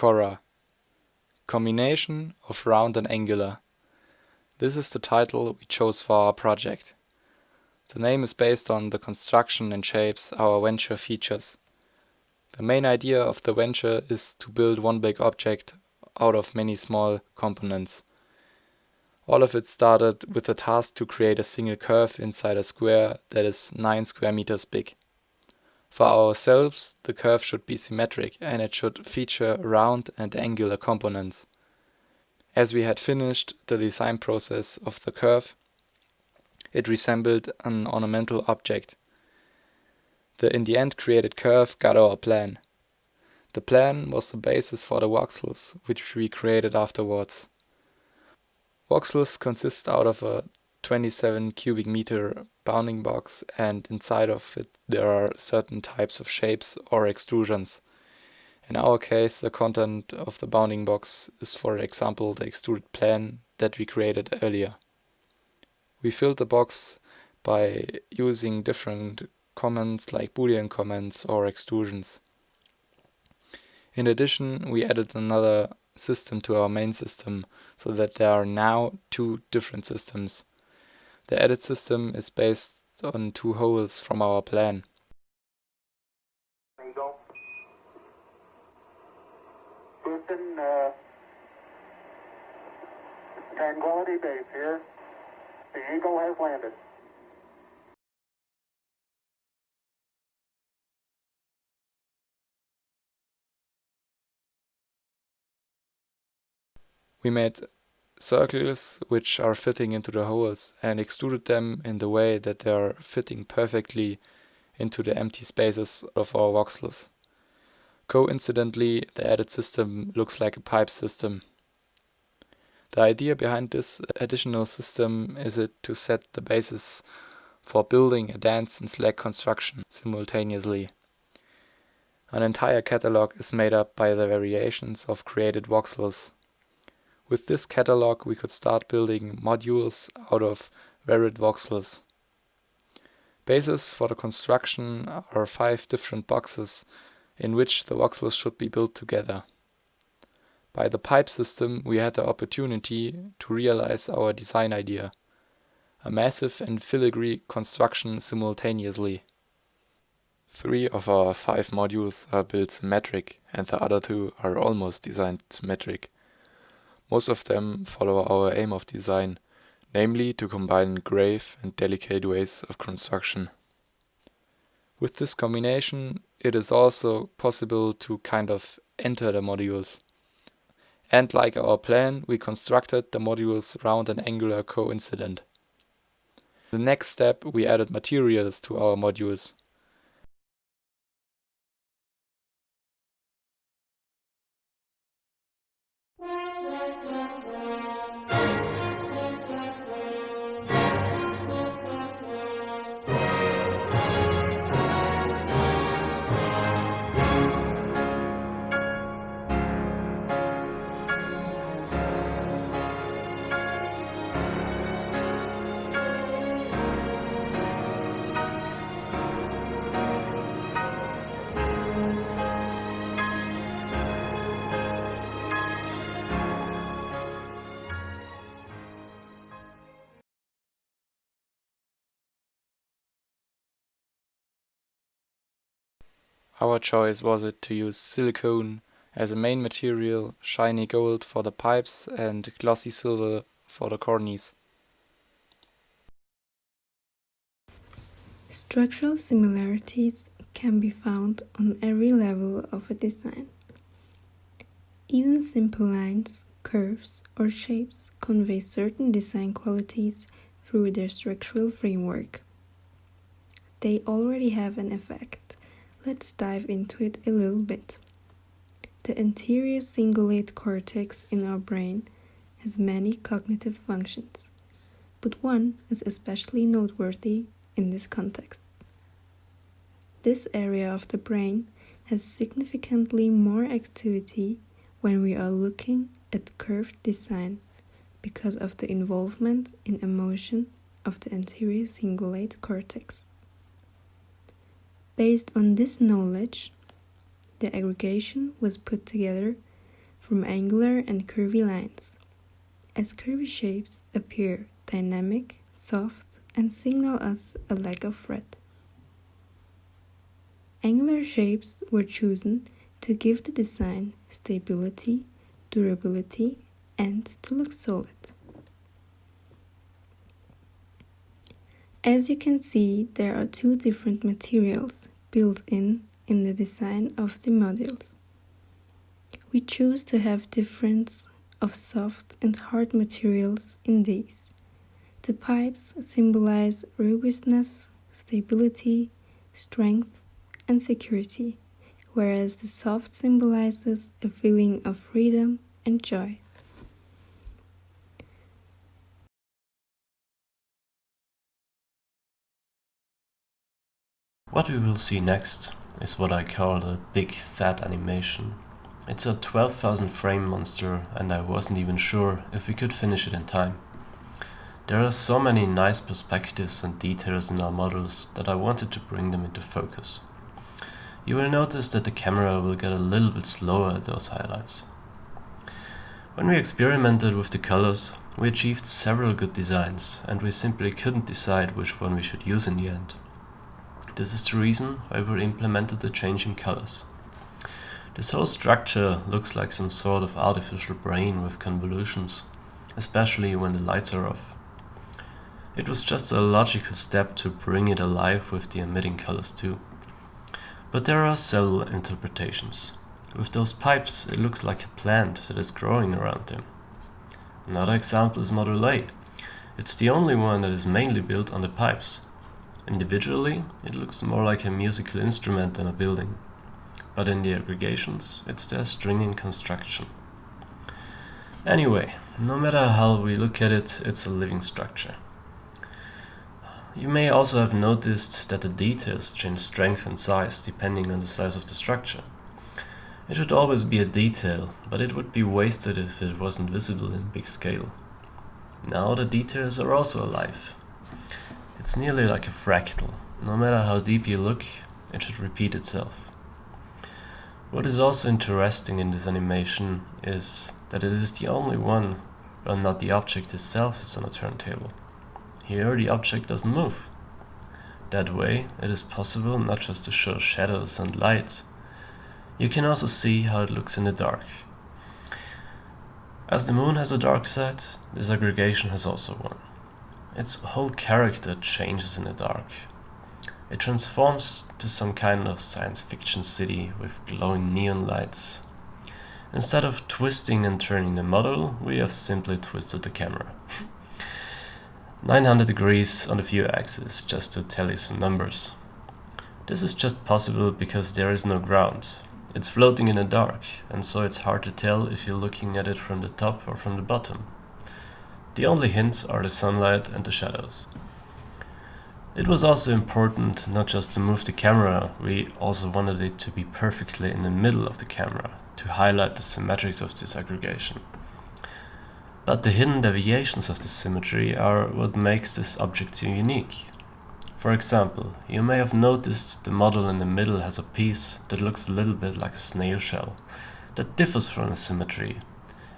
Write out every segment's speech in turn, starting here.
CORA, combination of round and angular. This is the title we chose for our project. The name is based on the construction and shapes our venture features. The main idea of the venture is to build one big object out of many small components. All of it started with the task to create a single curve inside a square that is 9 square meters big. For ourselves, the curve should be symmetric and it should feature round and angular components. As we had finished the design process of the curve, it resembled an ornamental object. The in the end created curve got our plan. The plan was the basis for the voxels, which we created afterwards. Voxels consist out of a 27 cubic meter bounding box, and inside of it there are certain types of shapes or extrusions. In our case, the content of the bounding box is, for example, the extruded plan that we created earlier. We filled the box by using different comments like Boolean comments or extrusions. In addition, we added another system to our main system, so that there are now two different systems. The added system is based on two holes from our plan. Eagle. Houston, Tranquility Base here. The Eagle has landed. We made circles which are fitting into the holes and extruded them in the way that they are fitting perfectly into the empty spaces of our voxels. Coincidentally, the added system looks like a pipe system. The idea behind this additional system is to set the basis for building a dense and slack construction simultaneously. An entire catalog is made up by the variations of created voxels. With this catalog we could start building modules out of varied voxels. Basis for the construction are 5 different boxes in which the voxels should be built together. By the pipe system we had the opportunity to realize our design idea, a massive and filigree construction simultaneously. 3 of our 5 modules are built symmetric and the other 2 are almost designed symmetric. Most of them follow our aim of design, namely to combine grave and delicate ways of construction. With this combination, it is also possible to kind of enter the modules. And like our plan, we constructed the modules round and angular coincident. The next step, we added materials to our modules. Our choice was to use silicone as a main material, shiny gold for the pipes and glossy silver for the cornice. Structural similarities can be found on every level of a design. Even simple lines, curves, or shapes convey certain design qualities through their structural framework. They already have an effect. Let's dive into it a little bit. The anterior cingulate cortex in our brain has many cognitive functions, but one is especially noteworthy in this context. This area of the brain has significantly more activity when we are looking at curved design because of the involvement in emotion of the anterior cingulate cortex. Based on this knowledge, the aggregation was put together from angular and curvy lines, as curvy shapes appear dynamic, soft, and signal us a lack of threat. Angular shapes were chosen to give the design stability, durability, and to look solid. As you can see, there are two different materials built in the design of the modules. We choose to have difference of soft and hard materials in these. The pipes symbolize robustness, stability, strength, and security, whereas the soft symbolizes a feeling of freedom and joy. What we will see next is what I call the big fat animation. It's a 12,000 frame monster, and I wasn't even sure if we could finish it in time. There are so many nice perspectives and details in our models that I wanted to bring them into focus. You will notice that the camera will get a little bit slower at those highlights. When we experimented with the colors, we achieved several good designs, and we simply couldn't decide which one we should use in the end. This is the reason why we implemented the change in colors. This whole structure looks like some sort of artificial brain with convolutions, especially when the lights are off. It was just a logical step to bring it alive with the emitting colors too. But there are several interpretations. With those pipes, it looks like a plant that is growing around them. Another example is Model A. It's the only one that is mainly built on the pipes. Individually, it looks more like a musical instrument than a building. But in the aggregations, it's their stringing construction. Anyway, no matter how we look at it, it's a living structure. You may also have noticed that the details change strength and size depending on the size of the structure. It should always be a detail, but it would be wasted if it wasn't visible in big scale. Now the details are also alive. It's nearly like a fractal. No matter how deep you look, it should repeat itself. What is also interesting in this animation is that it is the only one where not the object itself is on a turntable. Here the object doesn't move. That way it is possible not just to show shadows and light, you can also see how it looks in the dark. As the moon has a dark side, this aggregation has also one. Its whole character changes in the dark. It transforms to some kind of science fiction city with glowing neon lights. Instead of twisting and turning the model, we have simply twisted the camera. 900 degrees on the view axis, just to tell you some numbers. This is just possible because there is no ground. It's floating in the dark, and so it's hard to tell if you're looking at it from the top or from the bottom. The only hints are the sunlight and the shadows. It was also important not just to move the camera, we also wanted it to be perfectly in the middle of the camera to highlight the symmetries of this aggregation. But the hidden deviations of this symmetry are what makes this object so unique. For example, you may have noticed the model in the middle has a piece that looks a little bit like a snail shell, that differs from the symmetry,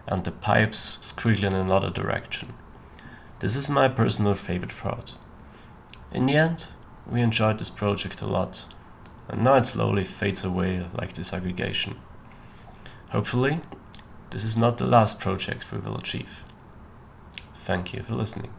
and the pipes squiggle in another direction. This is my personal favorite part. In the end, we enjoyed this project a lot, and now it slowly fades away like this aggregation. Hopefully, this is not the last project we will achieve. Thank you for listening.